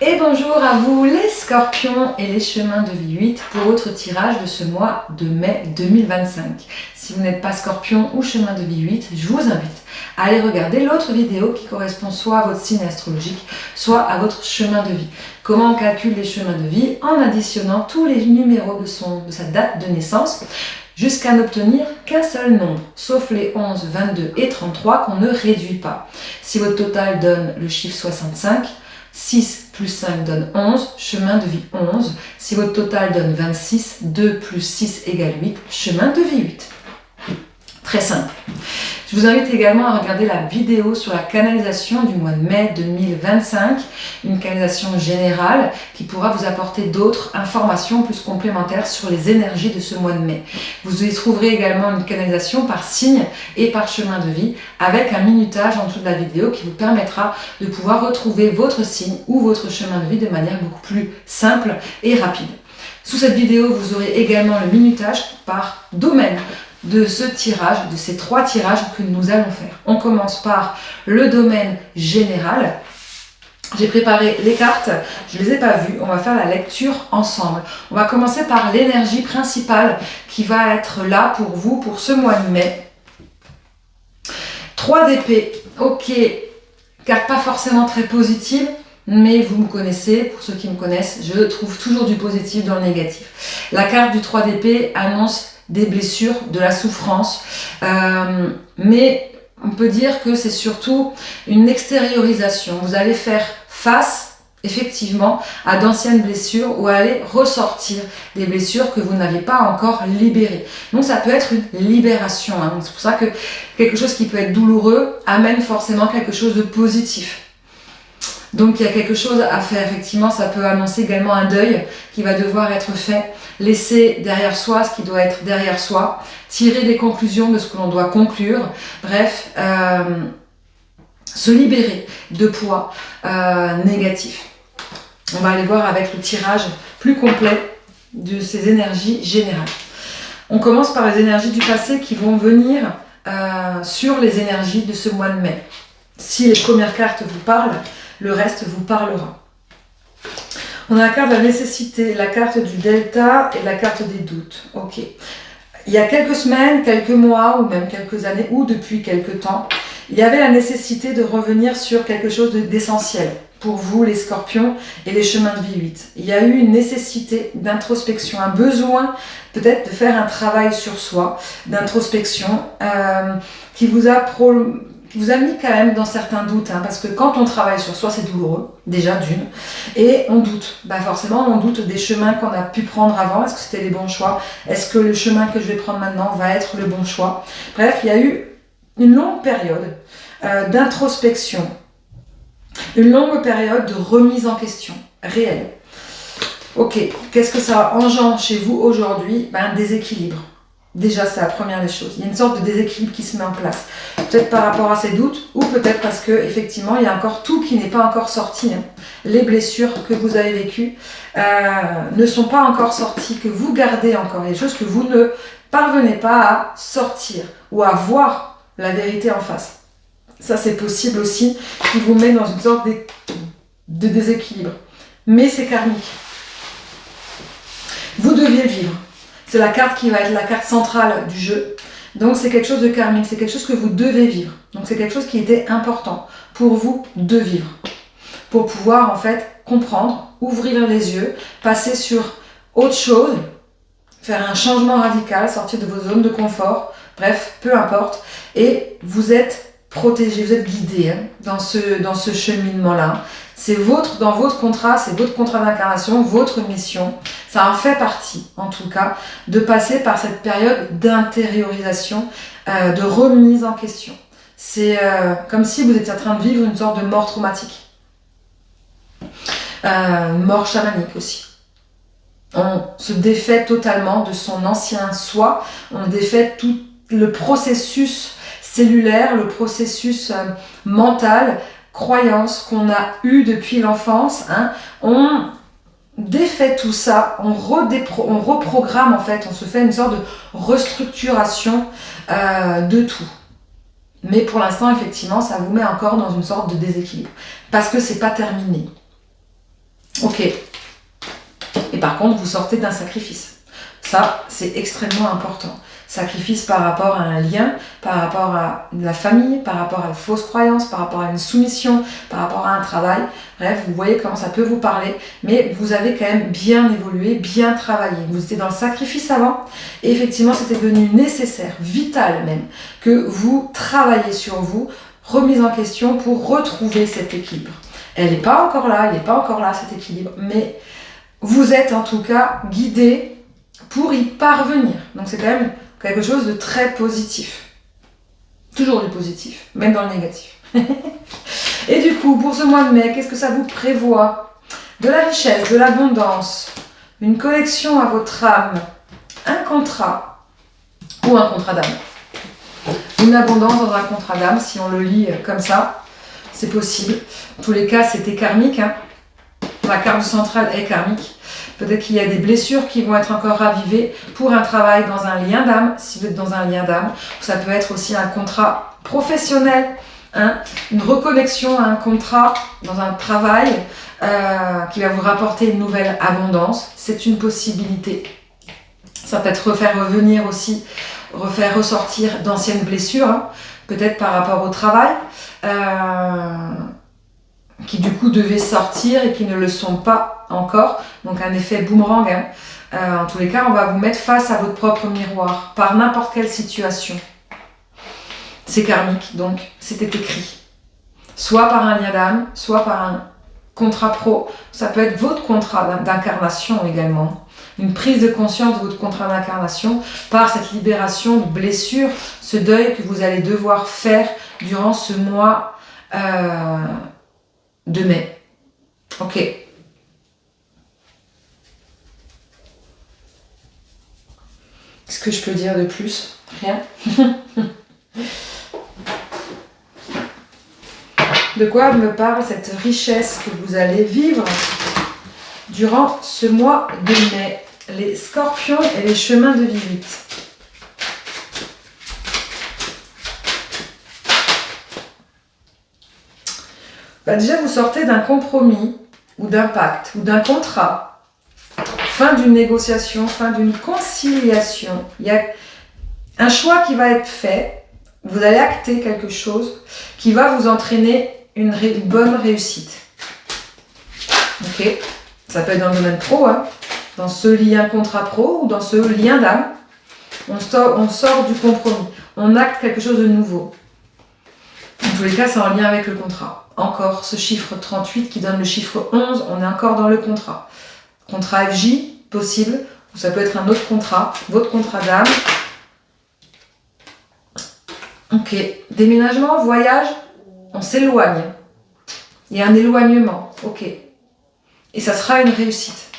Et bonjour à vous les scorpions et les chemins de vie 8 pour votre tirage de ce mois de mai 2025. Si vous n'êtes pas scorpion ou chemin de vie 8, je vous invite à aller regarder l'autre vidéo qui correspond soit à votre signe astrologique, soit à votre chemin de vie. Comment on calcule les chemins de vie en additionnant tous les numéros de sa date de naissance jusqu'à n'obtenir qu'un seul nombre, sauf les 11, 22 et 33 qu'on ne réduit pas. Si votre total donne le chiffre 65, 6 plus 5 donne 11, chemin de vie 11. Si votre total donne 26, 2 plus 6 égale 8, chemin de vie 8. Très simple. Je vous invite également à regarder la vidéo sur la canalisation du mois de mai 2025, une canalisation générale qui pourra vous apporter d'autres informations plus complémentaires sur les énergies de ce mois de mai. Vous y trouverez également une canalisation par signe et par chemin de vie avec un minutage en dessous de la vidéo qui vous permettra de pouvoir retrouver votre signe ou votre chemin de vie de manière beaucoup plus simple et rapide. Sous cette vidéo, vous aurez également le minutage par domaine de ce tirage, de ces 3 tirages que nous allons faire. On commence par le domaine général. J'ai préparé les cartes, je ne les ai pas vues, on va faire la lecture ensemble. On va commencer par l'énergie principale qui va être là pour vous pour ce mois de mai. 3 d'épée, ok, carte pas forcément très positive, mais vous me connaissez, pour ceux qui me connaissent, je trouve toujours du positif dans le négatif. La carte du 3 d'épée annonce des blessures, de la souffrance, mais on peut dire que c'est surtout une extériorisation. Vous allez faire face, effectivement, à d'anciennes blessures ou aller ressortir des blessures que vous n'avez pas encore libérées. Donc ça peut être une libération. C'est pour ça que quelque chose qui peut être douloureux amène forcément quelque chose de positif. Donc il y a quelque chose à faire, effectivement, ça peut annoncer également un deuil qui va devoir être fait, laisser derrière soi ce qui doit être derrière soi, tirer des conclusions de ce que l'on doit conclure, bref, se libérer de poids négatif. On va aller voir avec le tirage plus complet de ces énergies générales. On commence par les énergies du passé qui vont venir sur les énergies de ce mois de mai. Si les premières cartes vous parlent, le reste vous parlera. On a la carte de la nécessité, la carte du delta et la carte des doutes. Ok. Il y a quelques semaines, quelques mois ou même quelques années ou depuis quelques temps, il y avait la nécessité de revenir sur quelque chose d'essentiel pour vous les scorpions et les chemins de vie 8. Il y a eu une nécessité d'introspection, un besoin peut-être de faire un travail sur soi, d'introspection qui vous a mis quand même dans certains doutes, parce que quand on travaille sur soi, c'est douloureux, déjà d'une, et on doute. Forcément, on doute des chemins qu'on a pu prendre avant. Est-ce que c'était les bons choix? Est-ce que le chemin que je vais prendre maintenant va être le bon choix? Bref, il y a eu une longue période d'introspection, une longue période de remise en question réelle. Ok, qu'est-ce que ça engendre chez vous aujourd'hui? Un déséquilibre. Déjà, c'est la première des choses. Il y a une sorte de déséquilibre qui se met en place. Peut-être par rapport à ces doutes, ou peut-être parce que effectivement, il y a encore tout qui n'est pas encore sorti. Les blessures que vous avez vécues ne sont pas encore sorties, que vous gardez encore. Les choses que vous ne parvenez pas à sortir ou à voir la vérité en face. Ça, c'est possible aussi, qui vous met dans une sorte de déséquilibre. Mais c'est karmique. Vous deviez le vivre. C'est la carte qui va être la carte centrale du jeu. Donc c'est quelque chose de karmique, c'est quelque chose que vous devez vivre. Donc c'est quelque chose qui était important pour vous de vivre. Pour pouvoir en fait comprendre, ouvrir les yeux, passer sur autre chose, faire un changement radical, sortir de vos zones de confort, bref, peu importe. Et vous êtes protégé, vous êtes guidé dans ce cheminement-là. C'est dans votre contrat, c'est votre contrat d'incarnation, votre mission. Ça en fait partie, en tout cas, de passer par cette période d'intériorisation, de remise en question. C'est comme si vous étiez en train de vivre une sorte de mort traumatique. Mort chamanique aussi. On se défait totalement de son ancien soi, on défait tout le processus cellulaire, le processus mental, croyances qu'on a eues depuis l'enfance, on défait tout ça, on reprogramme en fait, on se fait une sorte de restructuration de tout. Mais pour l'instant, effectivement, ça vous met encore dans une sorte de déséquilibre. Parce que c'est pas terminé. Ok. Et par contre, vous sortez d'un sacrifice. Ça, c'est extrêmement important. Sacrifice par rapport à un lien, par rapport à la famille, par rapport à une fausse croyance, par rapport à une soumission, par rapport à un travail. Bref, vous voyez comment ça peut vous parler, mais vous avez quand même bien évolué, bien travaillé. Vous étiez dans le sacrifice avant, et effectivement, c'était devenu nécessaire, vital même, que vous travaillez sur vous, remise en question pour retrouver cet équilibre. Elle n'est pas encore là, il n'est pas encore là cet équilibre, mais vous êtes en tout cas guidé pour y parvenir. Donc c'est quand même quelque chose de très positif. Toujours du positif, même dans le négatif. Et du coup, pour ce mois de mai, qu'est-ce que ça vous prévoit? De la richesse, de l'abondance, une connexion à votre âme, un contrat ou un contrat d'âme. Une abondance dans un contrat d'âme, si on le lit comme ça, c'est possible. En tous les cas, c'était karmique. La carte centrale est karmique. Peut-être qu'il y a des blessures qui vont être encore ravivées pour un travail dans un lien d'âme, si vous êtes dans un lien d'âme. Ça peut être aussi un contrat professionnel, une reconnexion à un contrat dans un travail qui va vous rapporter une nouvelle abondance. C'est une possibilité. Ça peut être refaire revenir aussi, refaire ressortir d'anciennes blessures, peut-être par rapport au travail, qui du coup devaient sortir et qui ne le sont pas encore. Donc un effet boomerang. En tous les cas, on va vous mettre face à votre propre miroir par n'importe quelle situation. C'est karmique, donc c'était écrit. Soit par un lien d'âme, soit par un contrat pro. Ça peut être votre contrat d'incarnation également. Une prise de conscience de votre contrat d'incarnation par cette libération de blessures, ce deuil que vous allez devoir faire durant ce mois de mai. Ok. Qu'est-ce que je peux dire de plus? Rien. De quoi me parle cette richesse que vous allez vivre durant ce mois de mai? Les scorpions et les chemins de vie 8. Déjà, vous sortez d'un compromis ou d'un pacte ou d'un contrat. Fin d'une négociation, fin d'une conciliation. Il y a un choix qui va être fait. Vous allez acter quelque chose qui va vous entraîner une bonne réussite. Ok. Ça peut être dans le domaine pro, dans ce lien contrat pro ou dans ce lien d'âme. On sort du compromis. On acte quelque chose de nouveau. En tous les cas, c'est en lien avec le contrat. Encore ce chiffre 38 qui donne le chiffre 11, on est encore dans le contrat. Contrat FJ, possible, ou ça peut être un autre contrat, votre contrat d'âme. Ok, déménagement, voyage, on s'éloigne. Il y a un éloignement, ok. Et ça sera une réussite.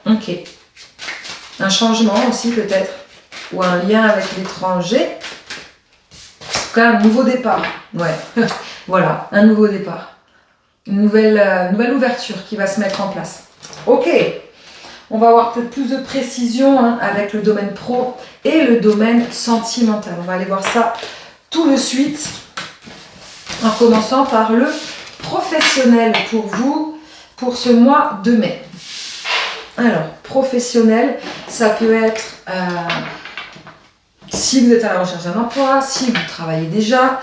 Ok. Un changement aussi peut-être, ou un lien avec l'étranger. En tout cas, un nouveau départ. Ouais, voilà, un nouveau départ. Une nouvelle ouverture qui va se mettre en place. Ok, on va avoir peut-être plus de précision avec le domaine pro et le domaine sentimental. On va aller voir ça tout de suite, en commençant par le professionnel pour vous, pour ce mois de mai. Alors, professionnel, ça peut être si vous êtes à la recherche d'un emploi, si vous travaillez déjà,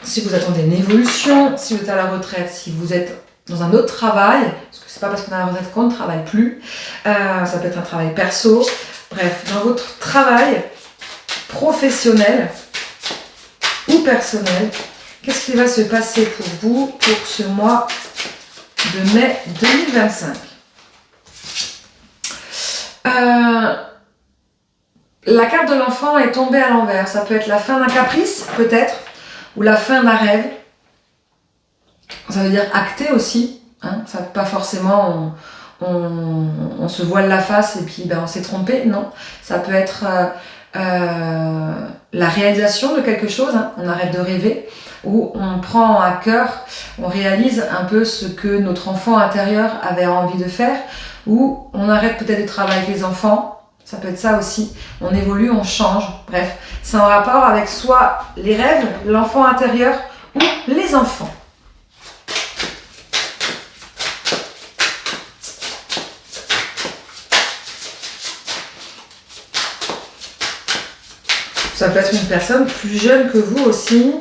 si vous attendez une évolution, si vous êtes à la retraite, si vous êtes dans un autre travail, parce que c'est pas parce qu'on est à la retraite qu'on ne travaille plus, ça peut être un travail perso, bref, dans votre travail professionnel ou personnel, qu'est-ce qui va se passer pour vous pour ce mois de mai 2025? La carte de l'enfant est tombée à l'envers. Ça peut être la fin d'un caprice, peut-être, ou la fin d'un rêve. Ça veut dire acter aussi. Ça peut pas forcément on se voile la face et puis on s'est trompé. Non, ça peut être la réalisation de quelque chose. On arrête de rêver, ou on prend à cœur, on réalise un peu ce que notre enfant intérieur avait envie de faire, ou on arrête peut-être de travailler avec les enfants. Ça peut être ça aussi. On évolue, on change. Bref, c'est en rapport avec soit les rêves, l'enfant intérieur ou les enfants. Ça peut être une personne plus jeune que vous aussi.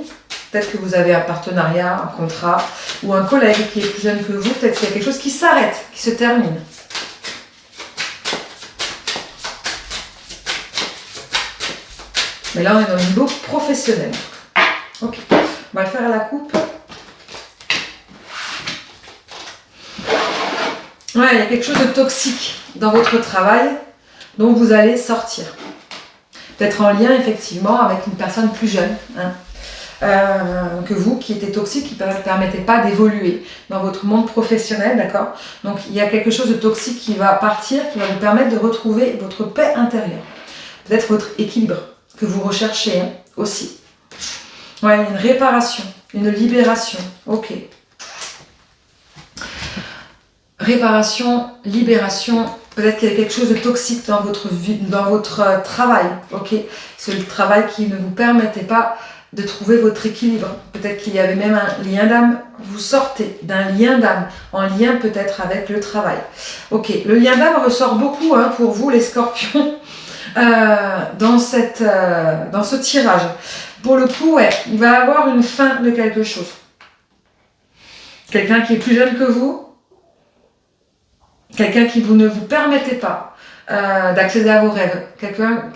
Peut-être que vous avez un partenariat, un contrat, ou un collègue qui est plus jeune que vous. Peut-être qu'il y a quelque chose qui s'arrête, qui se termine. Mais là, on est dans le niveau professionnel. Ok, on va le faire à la coupe. Ouais, il y a quelque chose de toxique dans votre travail dont vous allez sortir. Peut-être en lien, effectivement, avec une personne plus jeune que vous, qui était toxique, qui ne permettait pas d'évoluer dans votre monde professionnel, d'accord? Donc, il y a quelque chose de toxique qui va partir, qui va vous permettre de retrouver votre paix intérieure. Peut-être votre équilibre que vous recherchez aussi. Ouais, une réparation, une libération. Ok. Réparation, libération. Peut-être qu'il y a quelque chose de toxique dans votre vie, dans votre travail. Ok. C'est le travail qui ne vous permettait pas de trouver votre équilibre. Peut-être qu'il y avait même un lien d'âme. Vous sortez d'un lien d'âme, en lien peut-être avec le travail. Ok. Le lien d'âme ressort beaucoup pour vous, les scorpions, dans ce tirage. Pour le coup, ouais, il va y avoir une fin de quelque chose. Quelqu'un qui est plus jeune que vous, quelqu'un qui ne vous permettait pas d'accéder à vos rêves,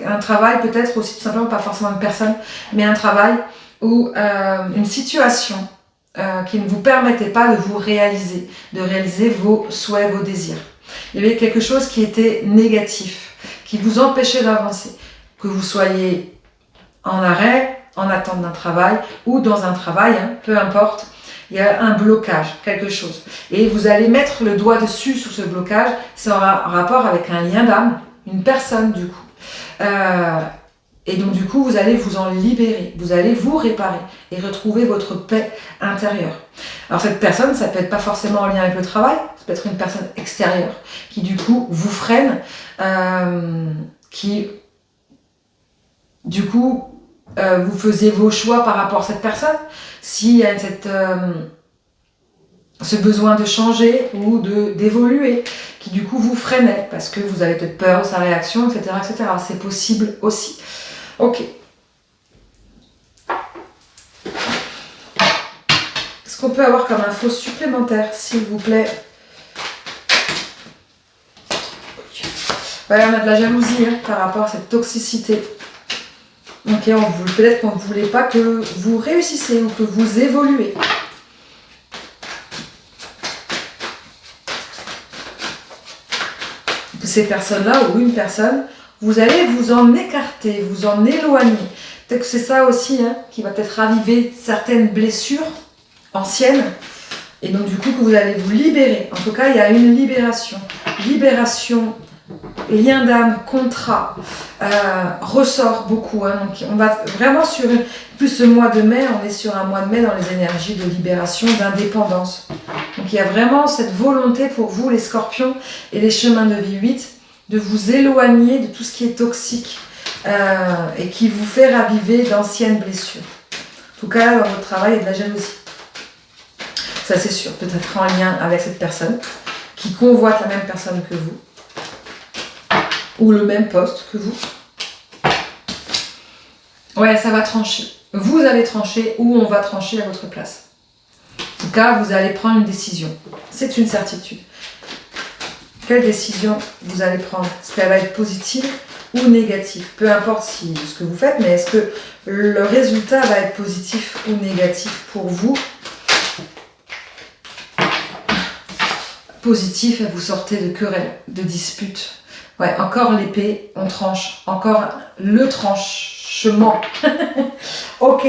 un travail peut-être aussi tout simplement, pas forcément une personne, mais un travail ou une situation qui ne vous permettait pas de vous réaliser, de réaliser vos souhaits, vos désirs. Il y avait quelque chose qui était négatif, qui vous empêchait d'avancer, que vous soyez en arrêt, en attente d'un travail ou dans un travail, peu importe, il y a un blocage, quelque chose. Et vous allez mettre le doigt dessus sur ce blocage, c'est en rapport avec un lien d'âme, une personne du coup. Et donc du coup, vous allez vous en libérer, vous allez vous réparer et retrouver votre paix intérieure. Alors cette personne, ça peut être pas forcément en lien avec le travail, ça peut être une personne extérieure qui du coup vous freine, qui du coup vous faisiez vos choix par rapport à cette personne. S'il y a ce besoin de changer ou d'évoluer, qui du coup vous freinait parce que vous avez peut-être peur de sa réaction, etc., etc. C'est possible aussi. Ok. Est-ce qu'on peut avoir comme info supplémentaire, s'il vous plaît? Voilà, on a de la jalousie par rapport à cette toxicité. Ok, peut-être qu'on ne voulait pas que vous réussissiez ou que vous évoluez. Que ces personnes-là ou une personne, vous allez vous en écarter, vous en éloigner. Peut-être que c'est ça aussi qui va peut-être raviver certaines blessures anciennes. Et donc du coup que vous allez vous libérer. En tout cas, il y a une libération. Libération, lien d'âme, contrat, ressort beaucoup. Donc on va vraiment sur plus ce mois de mai, on est sur un mois de mai dans les énergies de libération, d'indépendance. Donc il y a vraiment cette volonté pour vous, les scorpions et les chemins de vie 8, de vous éloigner de tout ce qui est toxique et qui vous fait raviver d'anciennes blessures. En tout cas, dans votre travail, il y a de la jalousie. Ça c'est sûr, peut-être en lien avec cette personne qui convoite la même personne que vous. Ou le même poste que vous. Ouais, ça va trancher. Vous allez trancher ou on va trancher à votre place. En tout cas, vous allez prendre une décision. C'est une certitude. Quelle décision vous allez prendre? Est-ce qu'elle va être positive ou négative? Peu importe ce que vous faites, mais est-ce que le résultat va être positif ou négatif pour vous? Positif, vous sortez de querelles, de disputes. Ouais, encore l'épée, on tranche. Encore le tranchement. Ok.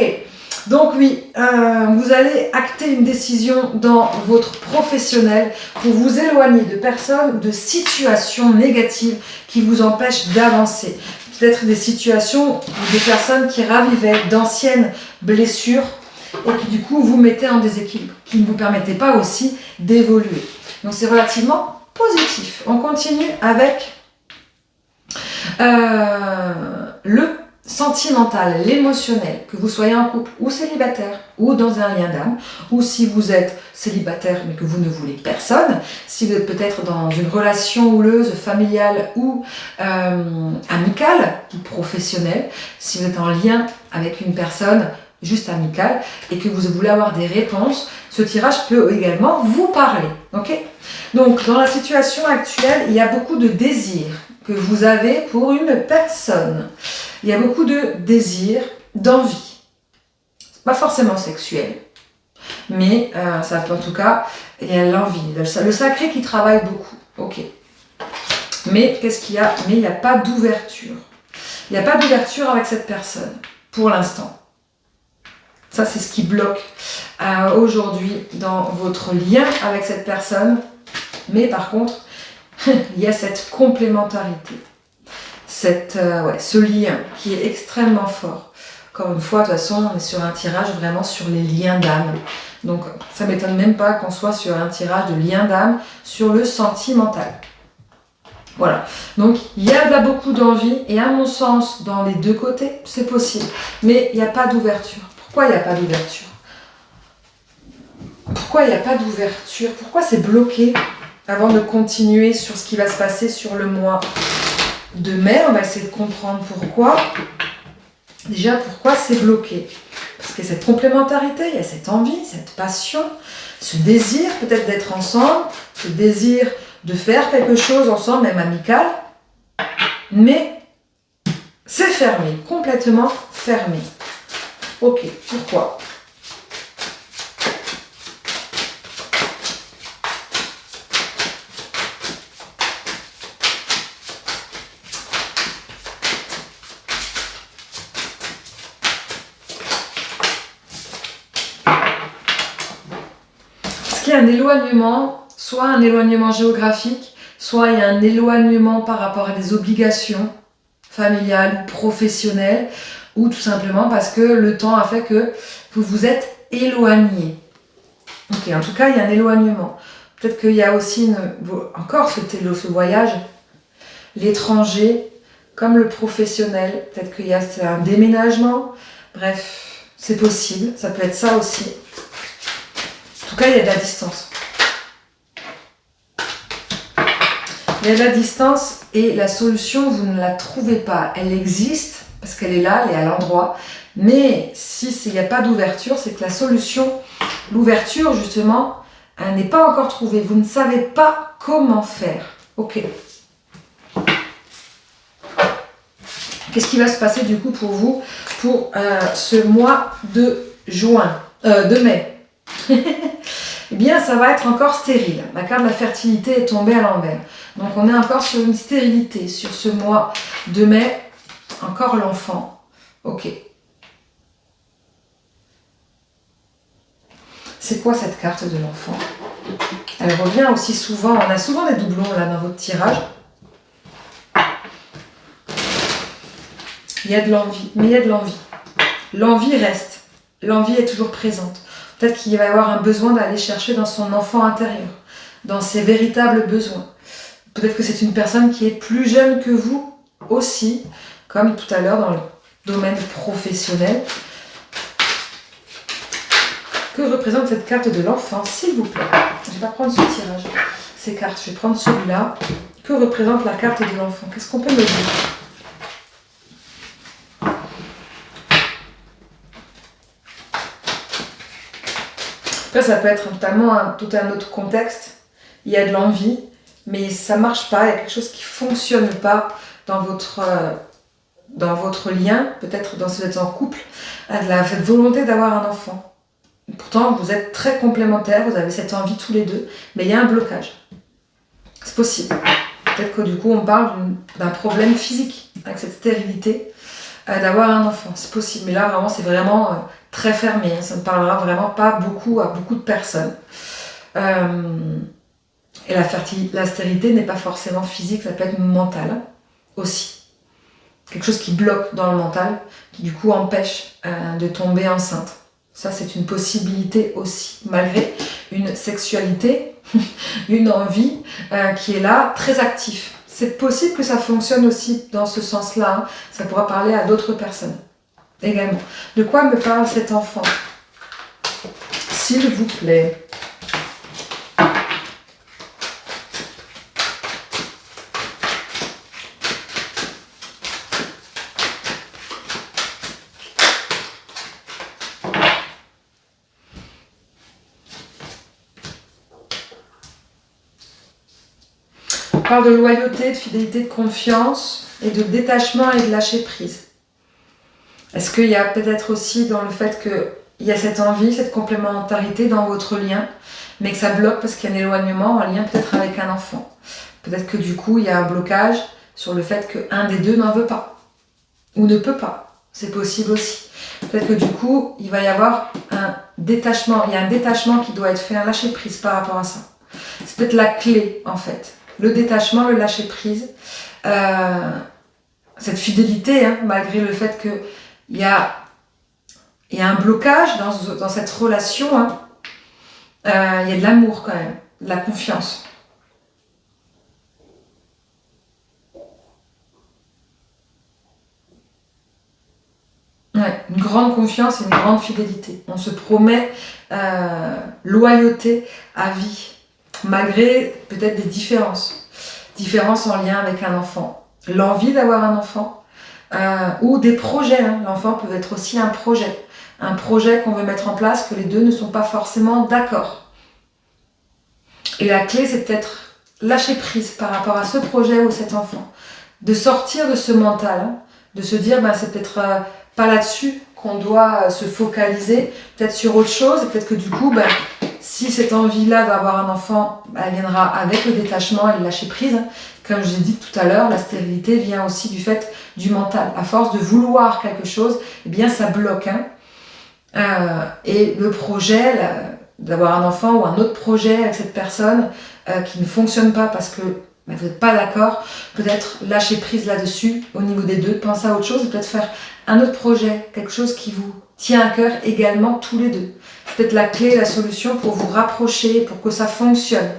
Donc oui, vous allez acter une décision dans votre professionnel pour vous éloigner de personnes ou de situations négatives qui vous empêchent d'avancer. Peut-être des situations ou des personnes qui ravivaient d'anciennes blessures et qui du coup vous mettaient en déséquilibre, qui ne vous permettaient pas aussi d'évoluer. Donc c'est relativement positif. On continue avec le sentimental, l'émotionnel, que vous soyez en couple ou célibataire ou dans un lien d'âme, ou si vous êtes célibataire mais que vous ne voulez personne, si vous êtes peut-être dans une relation houleuse, familiale ou amicale ou professionnelle, si vous êtes en lien avec une personne juste amicale et que vous voulez avoir des réponses, ce tirage peut également vous parler. Ok ? Donc dans la situation actuelle, il y a beaucoup de désirs que vous avez pour une personne. Il y a beaucoup de désirs, d'envie. Pas forcément sexuel, mais ça peut en tout cas, il y a l'envie, le sacré qui travaille beaucoup. Ok. Mais qu'est-ce qu'il y a ? Mais il n'y a pas d'ouverture. Il n'y a pas d'ouverture avec cette personne, pour l'instant. Ça, c'est ce qui bloque aujourd'hui dans votre lien avec cette personne. Mais par contre, il y a cette complémentarité, ce lien qui est extrêmement fort. Encore une fois, de toute façon, on est sur un tirage vraiment sur les liens d'âme. Donc, ça ne m'étonne même pas qu'on soit sur un tirage de liens d'âme sur le sentimental. Voilà. Donc, il y a là beaucoup d'envie et à mon sens, dans les deux côtés, c'est possible. Mais il n'y a pas d'ouverture. Pourquoi il n'y a pas d'ouverture ? Pourquoi il n'y a pas d'ouverture ? Pourquoi c'est bloqué ? Avant de continuer sur ce qui va se passer sur le mois de mai, on va essayer de comprendre pourquoi. Déjà, pourquoi c'est bloqué ? Parce qu'il y a cette complémentarité, il y a cette envie, cette passion, ce désir peut-être d'être ensemble, ce désir de faire quelque chose ensemble, même amical. Mais c'est fermé, complètement fermé. Ok, pourquoi ? Il y a un éloignement, soit un éloignement géographique, soit il y a un éloignement par rapport à des obligations familiales ou professionnelles, ou tout simplement parce que le temps a fait que vous vous êtes éloigné. Ok, en tout cas, il y a un éloignement. Peut-être qu'il y a aussi encore ce voyage, l'étranger, comme le professionnel. Peut-être qu'il y a un déménagement. Bref, c'est possible. Ça peut être ça aussi. En tout cas, il y a de la distance. Il y a de la distance et la solution, vous ne la trouvez pas. Elle existe parce qu'elle est là, elle est à l'endroit. Mais si il n'y a pas d'ouverture, c'est que la solution, l'ouverture justement, elle n'est pas encore trouvée. Vous ne savez pas comment faire. Ok. Qu'est-ce qui va se passer du coup pour vous pour ce mois de mai Eh bien, ça va être encore stérile. La carte de la fertilité est tombée à l'envers. Donc, on est encore sur une stérilité sur ce mois de mai. Encore l'enfant. Ok. C'est quoi cette carte de l'enfant ? Elle revient aussi souvent. On a souvent des doublons là dans votre tirage. Il y a de l'envie, mais il y a de l'envie. L'envie reste. L'envie est toujours présente. Peut-être qu'il va y avoir un besoin d'aller chercher dans son enfant intérieur, dans ses véritables besoins. Peut-être que c'est une personne qui est plus jeune que vous aussi, comme tout à l'heure dans le domaine professionnel. Que représente cette carte de l'enfant, s'il vous plaît ? Je ne vais pas prendre ce tirage, ces cartes. Je vais prendre celui-là. Que représente la carte de l'enfant ? Qu'est-ce qu'on peut me dire ? Après, ça peut être totalement tout un autre contexte. Il y a de l'envie, mais ça ne marche pas. Il y a quelque chose qui ne fonctionne pas dans votre lien. Peut-être si vous êtes en couple, cette volonté d'avoir un enfant. Pourtant, vous êtes très complémentaires, vous avez cette envie tous les deux, mais il y a un blocage. C'est possible. Peut-être que du coup, on parle d'un problème physique avec cette stérilité, d'avoir un enfant. C'est possible, mais là, vraiment, c'est vraiment très fermé. Ça ne parlera vraiment pas beaucoup à beaucoup de personnes. Et la stérilité n'est pas forcément physique, ça peut être mental aussi. Quelque chose qui bloque dans le mental, qui du coup empêche de tomber enceinte. Ça, c'est une possibilité aussi, malgré une sexualité, une envie qui est là, très active. c'est possible que ça fonctionne aussi dans ce sens-là. Hein. Ça pourra parler à d'autres personnes également. De quoi me parle cet enfant? S'il vous plaît. On parle de loyauté, de fidélité, de confiance et de détachement et de lâcher prise. Est-ce qu'il y a peut-être aussi dans le fait qu'il y a cette envie, cette complémentarité dans votre lien, mais que ça bloque parce qu'il y a un éloignement en lien peut-être avec un enfant. Peut-être que du coup, il y a un blocage sur le fait qu'un des deux n'en veut pas ou ne peut pas. C'est possible aussi. Peut-être que du coup, il va y avoir un détachement. Il y a un détachement qui doit être fait, un lâcher prise par rapport à ça. C'est peut-être la clé en fait. Le détachement, le lâcher prise, cette fidélité, hein, malgré le fait qu'il y a un blocage dans cette relation, hein, il y a de l'amour quand même, de la confiance. Ouais, une grande confiance et une grande fidélité. On se promet loyauté à vie, malgré peut-être des différences. Différences en lien avec un enfant. L'envie d'avoir un enfant ou des projets. Hein. L'enfant peut être aussi un projet. Un projet qu'on veut mettre en place, que les deux ne sont pas forcément d'accord. Et la clé, c'est peut-être lâcher prise par rapport à ce projet ou cet enfant. De sortir de ce mental, hein, de se dire, ben, c'est peut-être pas là-dessus qu'on doit se focaliser, peut-être sur autre chose, et peut-être que du coup, ben, si cette envie-là d'avoir un enfant, ben, elle viendra avec le détachement et le lâcher prise. Comme je l'ai dit tout à l'heure, la stérilité vient aussi du fait du mental. À force de vouloir quelque chose, eh bien ça bloque. Hein. Et le projet d'avoir un enfant ou un autre projet avec cette personne qui ne fonctionne pas parce que ben, vous n'êtes pas d'accord, peut-être lâcher prise là-dessus au niveau des deux, penser à autre chose et peut-être faire un autre projet, quelque chose qui vous tient à cœur également tous les deux. C'est peut-être la clé, la solution pour vous rapprocher, pour que ça fonctionne.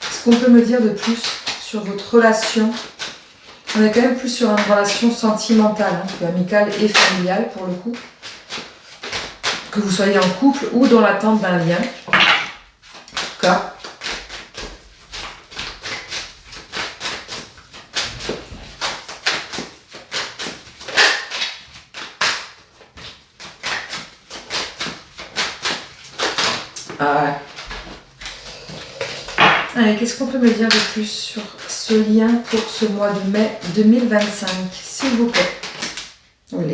Est-ce qu'on peut me dire de plus sur votre relation? On est quand même plus sur une relation sentimentale, hein, amicale et familiale pour le coup. Que vous soyez en couple ou dans l'attente d'un lien. En tout cas. Allez, qu'est-ce qu'on peut me dire de plus sur ce lien pour ce mois de mai 2025, s'il vous plaît? Oui.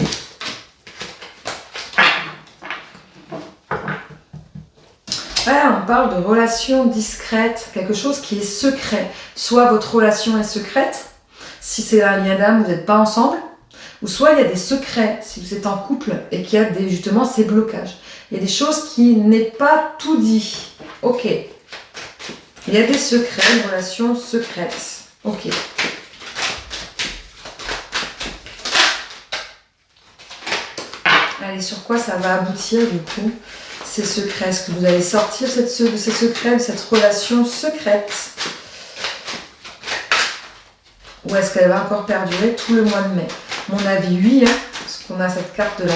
Voilà, on parle de relation discrète, quelque chose qui est secret. Soit votre relation est secrète, si c'est un lien d'âme, vous n'êtes pas ensemble, ou soit il y a des secrets, si vous êtes en couple et qu'il y a justement ces blocages. Il y a des choses qui n'est pas tout dit. Ok. Il y a des secrets, une relation secrète. Ok. Allez, sur quoi ça va aboutir du coup, ces secrets? Est-ce que vous allez sortir de ces secrets, de cette relation secrète? Ou est-ce qu'elle va encore perdurer tout le mois de mai? Mon avis, oui, hein, parce qu'on a cette carte de la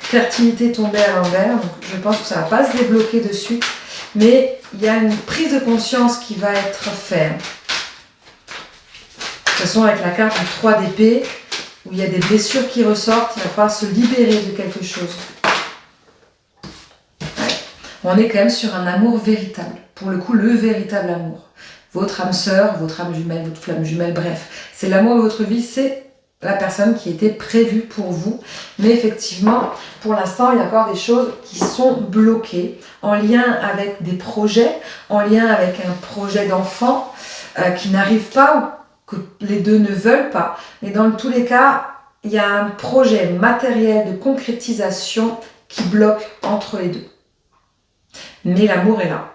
fertilité tombée à l'envers. Donc je pense que ça ne va pas se débloquer de suite. Mais il y a une prise de conscience qui va être faite. De toute façon, avec la carte du 3 d'épée, où il y a des blessures qui ressortent, il va falloir se libérer de quelque chose. Ouais. On est quand même sur un amour véritable. Pour le coup, le véritable amour. Votre âme sœur, votre âme jumelle, votre flamme jumelle, bref. C'est l'amour de votre vie, c'est la personne qui était prévue pour vous. Mais effectivement, pour l'instant, il y a encore des choses qui sont bloquées en lien avec des projets, en lien avec un projet d'enfant qui n'arrive pas ou que les deux ne veulent pas. Mais dans tous les cas, il y a un projet matériel de concrétisation qui bloque entre les deux. Mais l'amour est là.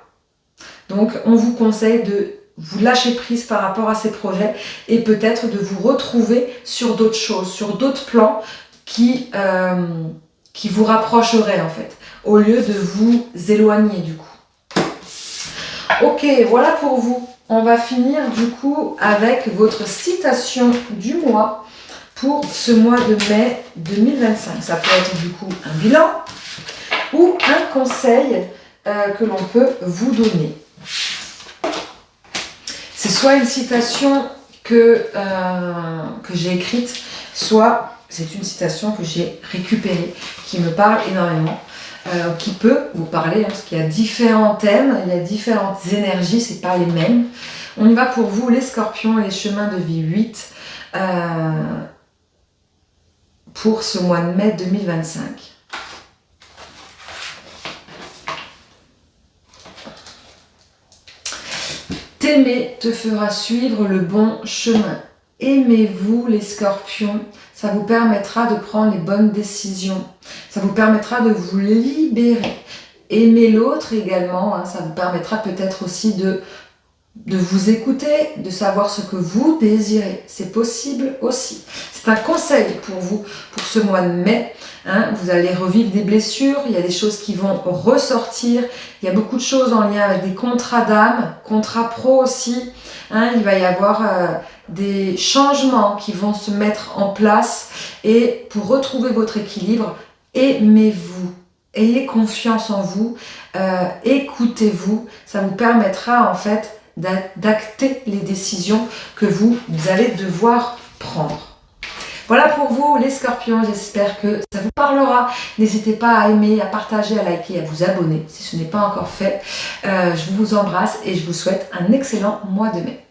Donc, on vous conseille de vous lâcher prise par rapport à ces projets et peut-être de vous retrouver sur d'autres choses, sur d'autres plans qui vous rapprocheraient en fait, au lieu de vous éloigner du coup. Ok, voilà pour vous. On va finir du coup avec votre citation du mois pour ce mois de mai 2025. Ça peut être du coup un bilan ou un conseil que l'on peut vous donner. C'est soit une citation que j'ai écrite, soit c'est une citation que j'ai récupérée, qui me parle énormément, qui peut vous parler, parce qu'il y a différents thèmes, il y a différentes énergies, c'est pas les mêmes. On y va pour vous, les scorpions, les chemins de vie 8, pour ce mois de mai 2025. T'aimer te fera suivre le bon chemin. Aimez-vous les scorpions, ça vous permettra de prendre les bonnes décisions, ça vous permettra de vous libérer. Aimer l'autre également, hein, ça vous permettra peut-être aussi de vous écouter, de savoir ce que vous désirez. C'est possible aussi. C'est un conseil pour vous, pour ce mois de mai. Hein, vous allez revivre des blessures, il y a des choses qui vont ressortir, il y a beaucoup de choses en lien avec des contrats d'âme, contrats pro aussi. Hein, il va y avoir des changements qui vont se mettre en place et pour retrouver votre équilibre, aimez-vous. Ayez confiance en vous, écoutez-vous, ça vous permettra en fait d'acter les décisions que vous allez devoir prendre. Voilà pour vous les scorpions, j'espère que ça vous parlera. N'hésitez pas à aimer, à partager, à liker, à vous abonner si ce n'est pas encore fait. Je vous embrasse et je vous souhaite un excellent mois de mai.